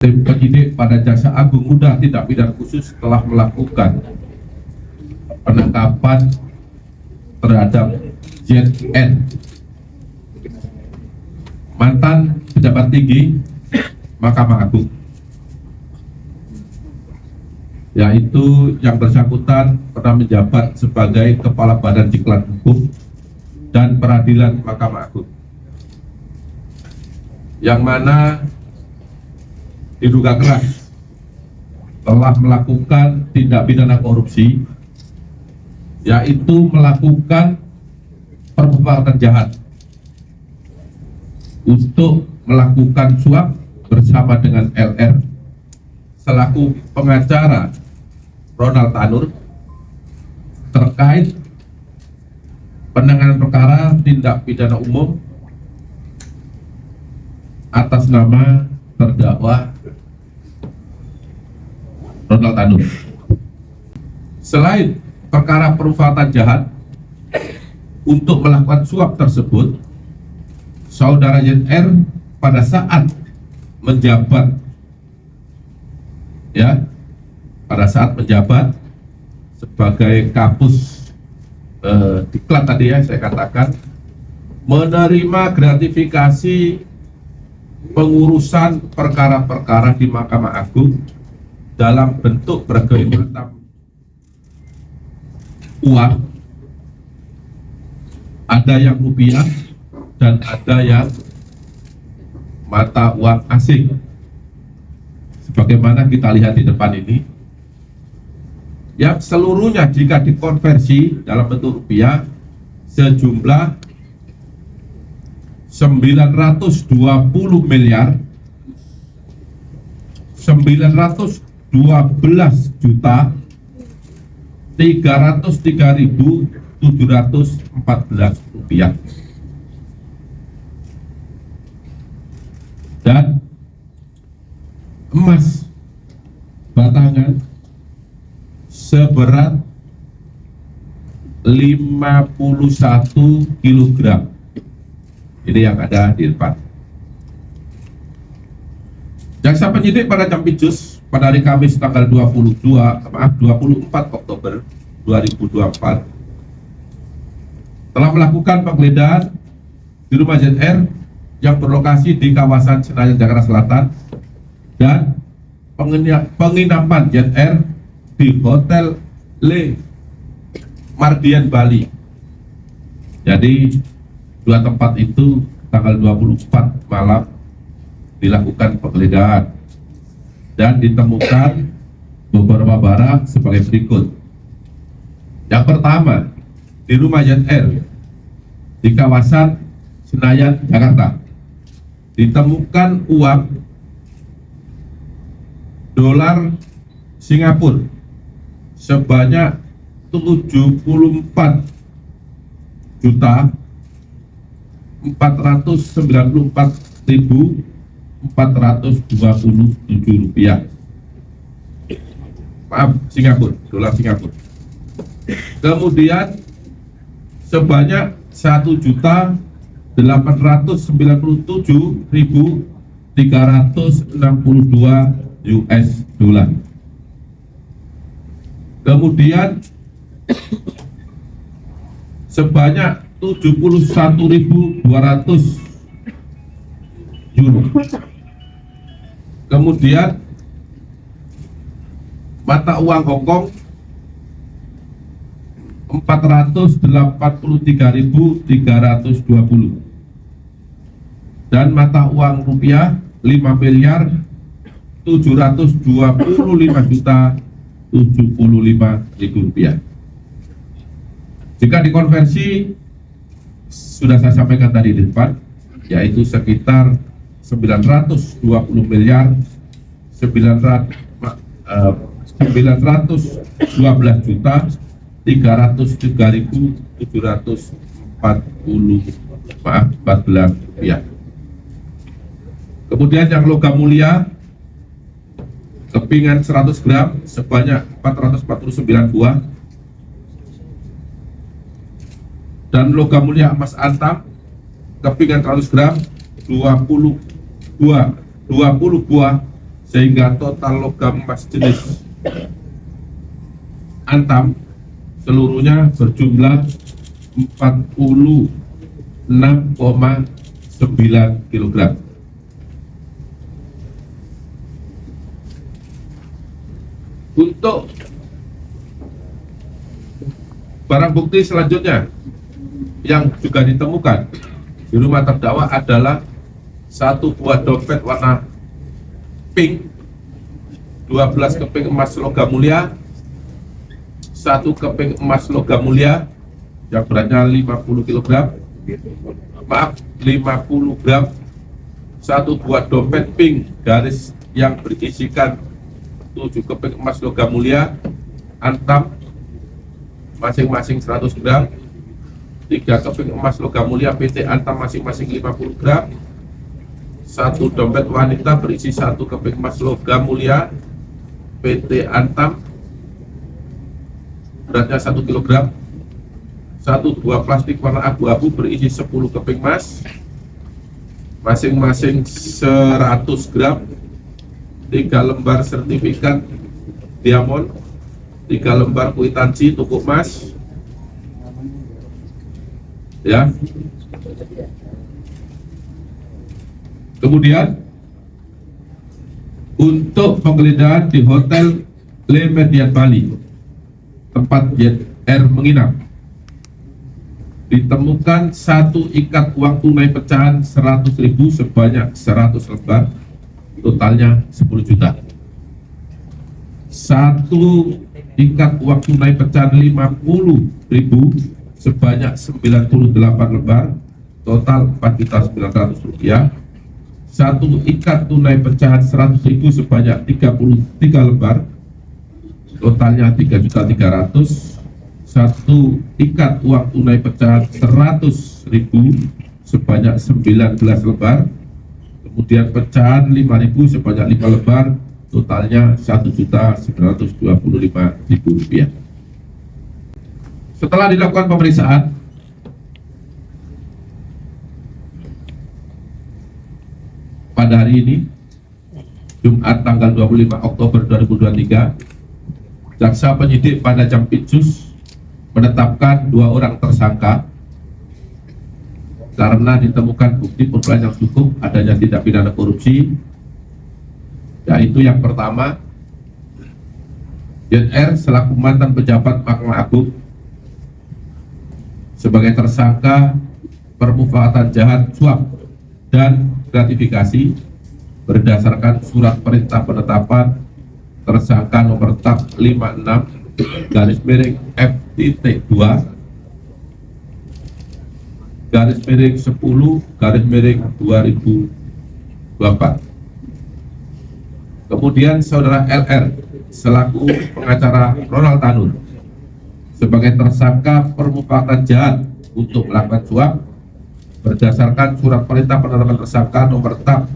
Tim penyidik pada Jaksa Agung Muda Tindak Pidana Khusus telah melakukan penangkapan terhadap ZN, mantan pejabat tinggi Mahkamah Agung, yaitu yang bersangkutan pernah menjabat sebagai Kepala Badan Diklat Hukum dan Peradilan Mahkamah Agung, yang mana diduga keras telah melakukan tindak pidana korupsi, yaitu melakukan perbuatan jahat untuk melakukan suap bersama dengan LR selaku pengacara Ronald Tanur terkait penanganan perkara tindak pidana umum atas nama terdakwa Ronald Tanur. Selain perkara perbuatan jahat untuk melakukan suap tersebut, saudara ZR pada saat menjabat, sebagai Kapus Diklat tadi saya katakan, menerima gratifikasi pengurusan perkara-perkara di Mahkamah Agung dalam bentuk berbagai macam uang, ada yang rupiah dan ada yang mata uang asing, sebagaimana kita lihat di depan ini, yang seluruhnya jika dikonversi dalam bentuk rupiah sejumlah 920 miliar 912 juta 303.714 rupiah, dan emas batangan seberat 51 kg. Ini yang ada di depan. Jaksa penyidik pada Jampitsus pada hari Kamis tanggal 24 Oktober 2024 telah melakukan penggeledahan di rumah ZR yang berlokasi di kawasan Senayan, Jakarta Selatan, dan penginapan ZR di Hotel Le Mardian, Bali. Jadi dua tempat itu tanggal 24 malam dilakukan penggeledahan dan ditemukan beberapa barang sebagai berikut. Yang pertama, di rumah ZR di kawasan Senayan, Jakarta, ditemukan uang dolar Singapura sebanyak 74 juta 494.427 rupiah. Maaf, Singapura, dolar Singapura. Kemudian sebanyak 1.897.362 US dollar. Kemudian sebanyak 71.200 euro. Kemudian mata uang Hongkong 483.320 dan mata uang rupiah 5.725.075.000 rupiah. Jika dikonversi, sudah saya sampaikan tadi di depan, yaitu sekitar 920 miliar 912 juta 303.714 rupiah. Kemudian yang logam mulia kepingan 100 gram sebanyak 449 buah, dan logam mulia emas antam kepingan 100 gram 20 buah sehingga total logam emas jenis antam seluruhnya berjumlah 46,9 kg. Untuk barang bukti selanjutnya yang juga ditemukan di rumah terdakwa adalah satu buah dompet warna pink, 12 keping emas logam mulia, satu keping emas logam mulia yang beratnya 50 kg, 50 gram, satu buah dompet pink garis yang berisikan 7 keping emas logam mulia antam masing-masing 100 gram, 3 keping emas logam mulia PT Antam masing-masing 50 gram, satu dompet wanita berisi 1 keping emas logam mulia PT Antam beratnya 1 kg, satu buah plastik warna abu-abu berisi 10 keping emas masing-masing 100 gram, 3 lembar sertifikat diamond, 3 lembar kwitansi tuku emas, ya. Kemudian untuk penggeledahan di Hotel Le Méridien Bali, tempat JR menginap, ditemukan satu ikat uang tunai pecahan 100.000 sebanyak 100 lembar, totalnya 10 juta. Satu ikat uang tunai pecahan 50.000 sebanyak 98 lembar, total 4.900.000 rupiah. Satu ikat tunai pecahan 100.000 sebanyak 33 lembar, totalnya 3.300.000. Satu ikat uang tunai pecahan 100.000 sebanyak 19 lembar, kemudian pecahan 5.000 sebanyak 5 lembar, totalnya 1.925.000 rupiah. Setelah dilakukan pemeriksaan, pada hari ini, Jumat tanggal 25 Oktober 2023, jaksa penyidik pada Jampitsus menetapkan 2 orang tersangka karena ditemukan bukti permulaan yang cukup adanya tindak pidana korupsi, yaitu yang pertama, JR selaku mantan pejabat Mahkamah Agung sebagai tersangka permufakatan jahat suap dan gratifikasi berdasarkan surat perintah penetapan tersangka nomor TAP 56/F.2 /10/2024. Kemudian saudara LR selaku pengacara Ronald Tanur sebagai tersangka permufakatan jahat untuk melakukan suap berdasarkan surat perintah penetapan tersangka nomor TAP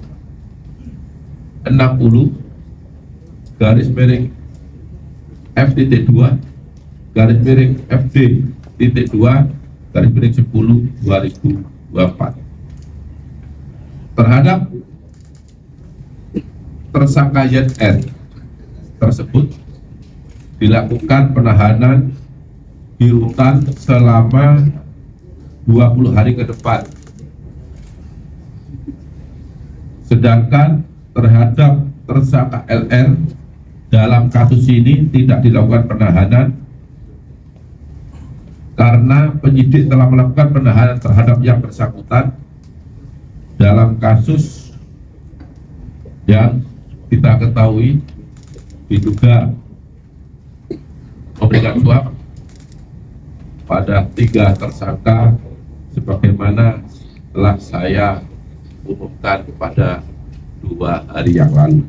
60/F.2/10/2024 terhadap tersangka YR tersebut dilakukan penahanan di rutan selama 20 hari ke depan. Sedangkan terhadap tersangka LR dalam kasus ini tidak dilakukan penahanan karena penyidik telah melakukan penahanan terhadap yang bersangkutan dalam kasus yang kita ketahui diduga memberikan suap pada 3 tersangka sebagaimana telah saya umumkan pada 2 hari yang lalu.